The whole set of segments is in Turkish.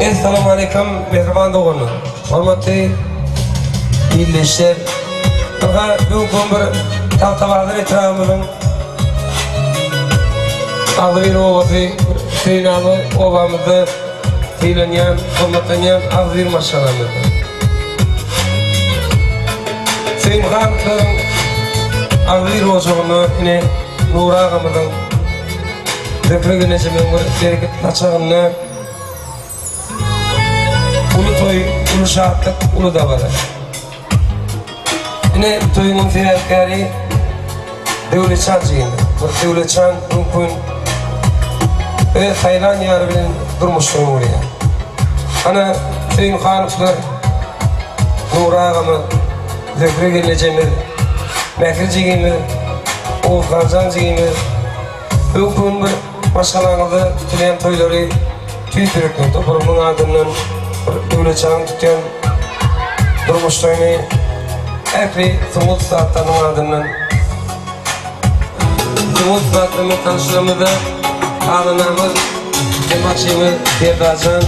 Assalamu alaikum, mehriban doğanlar. Hormatly birleşler. Daha bugün bir tavtavadır etrafımızın adı bir ovası, Hüseyin'alı ovamızı teylenyen, hormatlanyan adı bir maşalamızı. Hüseyin Khan'ın adı bir oğuzunu yine Nura ağamızın Zefre Güneşi'nin bir taçağını ulu toy, ulu şahatlık, ulu da var. Yine toyunun fiyatkarı Devletçan cihini. Devletçan mümkün ve Taylan yarabinin durmuşluğunu oraya. Ana Hüseyin Khan'lar Nura ağamı, Zefre Güneşi'ni, Mehri cihini, Oğuz Khancan cihini mümkün bir maşalanıda tüleyen toyları tüytürükten topurumun adından Devletçan'ın tutuyan durmuşluğunu Ekri Sumut Saattan'ın adından Sumut Saattan'ın tanıştığımızda ağlanamız Cemaçımız Derdacan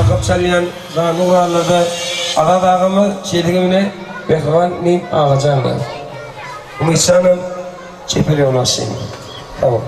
Akap Çalyan Zanur Ağlar'da Ağa dağımı çelikimine Mehriban Nim Ağacan'da Umitsan'ın Çepeli Onasıyım. Tamam.